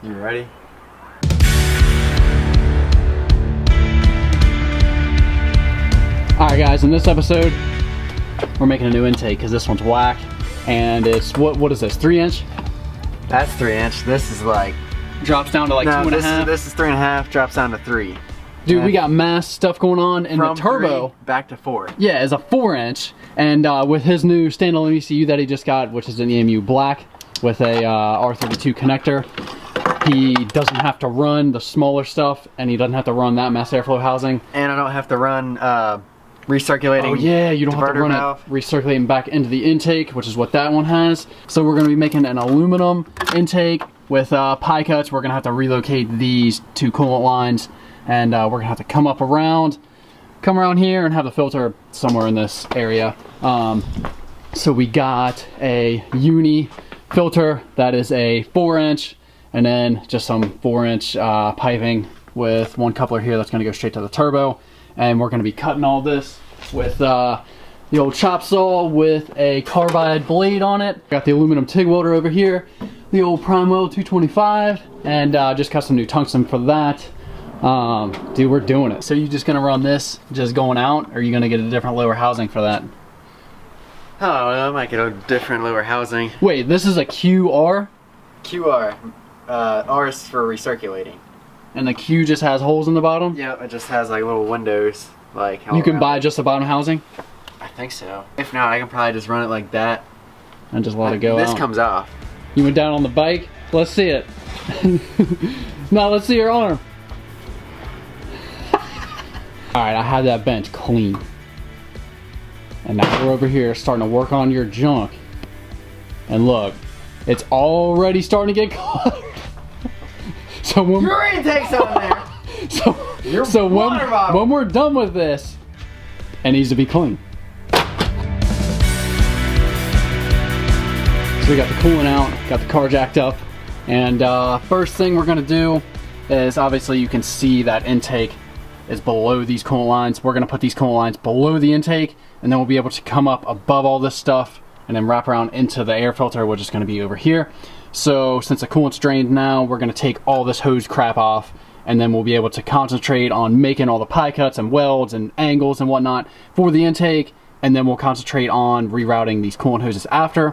You ready? Alright guys, in this episode, we're making a new intake because this one's whack. And it's, what is this, 3-inch? That's 3-inch. This is like... Drops down to like 2.5. This is 3.5, drops down to 3. Dude, we got mass stuff going on, and the turbo... 3 back to 4. Yeah, is a 4-inch. And with his new standalone ECU that he just got, which is an EMU black, with a R32 connector, he doesn't have to run the smaller stuff, and he doesn't have to run that mass airflow housing. And I don't have to run recirculating. Oh yeah, you don't have to run it recirculating back into the intake, which is what that one has. So we're going to be making an aluminum intake with pie cuts. We're going to have to relocate these 2 coolant lines, and we're going to have to come around here and have the filter somewhere in this area. So we got a uni filter that is a 4-inch, and then just some 4-inch piping with 1 coupler here that's going to go straight to the turbo. And we're going to be cutting all this with the old chop saw with a carbide blade on it. Got the aluminum TIG welder over here, the old Prime Weld 225, and just cut some new tungsten for that. Dude, we're doing it. So you just going to run this just going out, or are you going to get a different lower housing for that? I don't know, I might get a different lower housing. Wait, this is a QR? QR. R is for recirculating. And the Q just has holes in the bottom? Yeah, it just has like little windows. Like you can buy just the bottom housing? I think so. If not, I can probably just run it like that. And just let it go This out. comes off. You went down on the bike? Let's see it. Now let's see your arm. Alright, I have that bench clean. And now we're over here starting to work on your junk. And look, it's already starting to get caught. So when your intake's on there. So when we're done with this, it needs to be clean. So we got the coolant out, got the car jacked up, and first thing we're gonna do is, obviously you can see that intake is below these coolant lines. We're gonna put these coolant lines below the intake, and then we'll be able to come up above all this stuff and then wrap around into the air filter, which is gonna be over here. So since the coolant's drained now, we're gonna take all this hose crap off, and then we'll be able to concentrate on making all the pie cuts and welds and angles and whatnot for the intake, and then we'll concentrate on rerouting these coolant hoses after.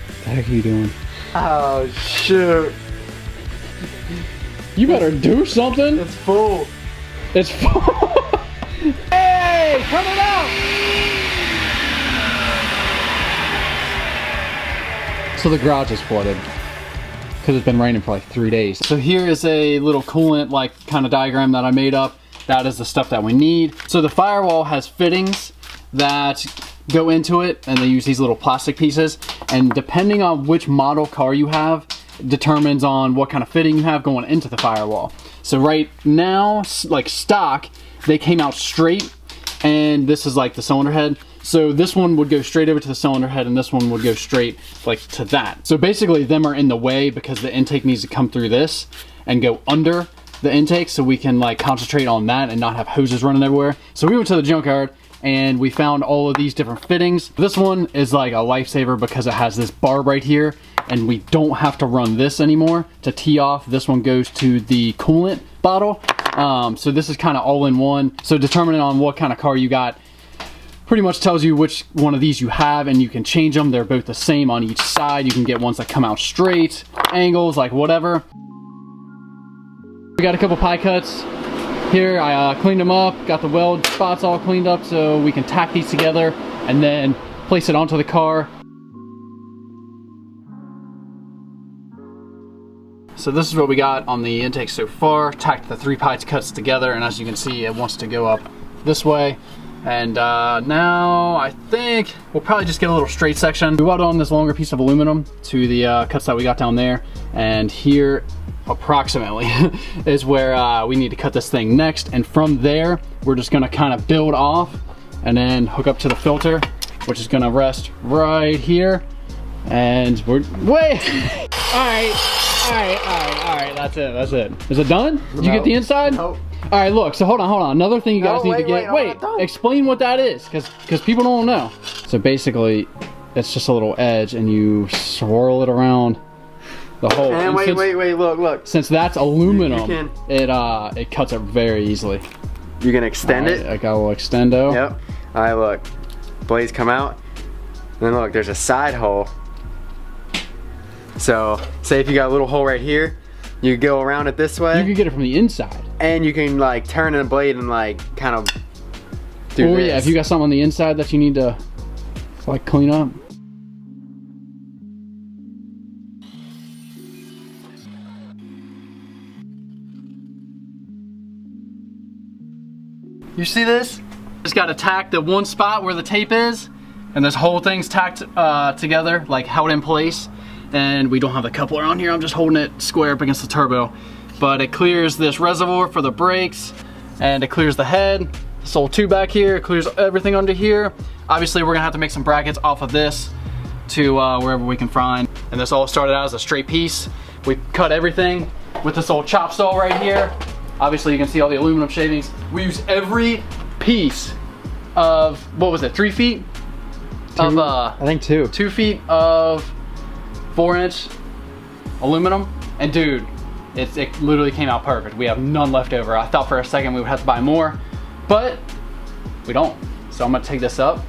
What the heck are you doing? Oh shoot. You better do something. It's full. It's full. Hey, turn it out. So the garage is flooded because it's been raining for like 3 days. So here is a little coolant like kind of diagram that I made up. That is the stuff that we need. So the firewall has fittings that go into it, and they use these little plastic pieces, and depending on which model car you have determines on what kind of fitting you have going into the firewall. So right now, like stock, they came out straight, and this is like the cylinder head. So this one would go straight over to the cylinder head, and this one would go straight like to that. So basically them are in the way because the intake needs to come through this and go under the intake, so we can like concentrate on that and not have hoses running everywhere. So we went to the junkyard and we found all of these different fittings. This one is like a lifesaver because it has this barb right here, and we don't have to run this anymore to tee off. This one goes to the coolant bottle. So this is kind of all in one. So determining on what kind of car you got pretty much tells you which one of these you have, and you can change them. They're both the same on each side. You can get ones that come out straight, angles, like whatever. We got a couple pie cuts here. I cleaned them up, got the weld spots all cleaned up so we can tack these together and then place it onto the car. So this is what we got on the intake so far. Tacked the 3 pie cuts together, and as you can see, it wants to go up this way. And now I think we'll probably just get a little straight section. We welded on this longer piece of aluminum to the cuts that we got down there, and here approximately is where we need to cut this thing next. And from there, we're just gonna kind of build off and then hook up to the filter, which is gonna rest right here. And we're, wait! All right, that's it. Is it done? Did you get the inside? Nope. All right, look, so hold on. Another thing you guys need to get, wait, explain what that is, because people don't know. So basically, it's just a little edge, and you swirl it around the hole. And wait, look. Since that's aluminum, can, it cuts it very easily. You can extend it. I got a little extendo. Yep. All right, look. Blades come out. Then look, there's a side hole. So, say if you got a little hole right here, you go around it this way. You can get it from the inside. And you can like turn a blade and like kind of do this. Yeah, if you got something on the inside that you need to like clean up. You see this? Just got to tack the one spot where the tape is, and this whole thing's tacked together, like held in place. And we don't have the coupler on here. I'm just holding it square up against the turbo. But it clears this reservoir for the brakes, and it clears the head. This whole tube back here, it clears everything under here. Obviously, we're gonna have to make some brackets off of this to wherever we can find. And this all started out as a straight piece. We cut everything with this old chop saw right here. Obviously, you can see all the aluminum shavings. We use every piece of, what was it, 3 feet? I think 2. 2 feet of 4-inch aluminum. And dude, it literally came out perfect. We have none left over. I thought for a second we would have to buy more, but we don't. So I'm gonna take this up.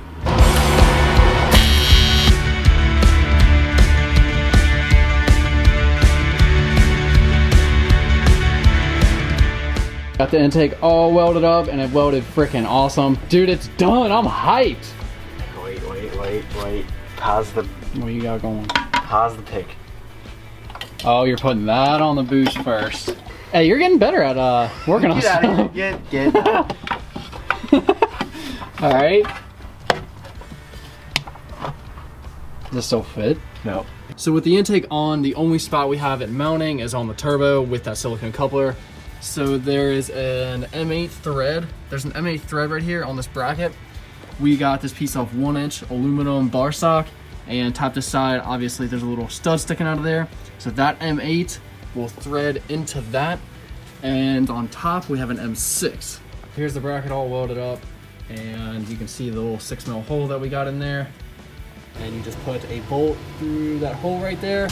Got the intake all welded up, and it welded freaking awesome. Dude, it's done. I'm hyped. Wait. Pause the. What you got going? Pause the pick. Oh, you're putting that on the boost first. Hey, you're getting better at working on stuff. Get. All right. Does this still fit? No. So with the intake on, the only spot we have it mounting is on the turbo with that silicone coupler. So there is an M8 thread. There's an M8 thread right here on this bracket. We got this piece of 1-inch aluminum bar stock, and top to side, obviously there's a little stud sticking out of there. So that M8 will thread into that. And on top we have an M6. Here's the bracket all welded up, and you can see the little 6mm hole that we got in there. And you just put a bolt through that hole right there.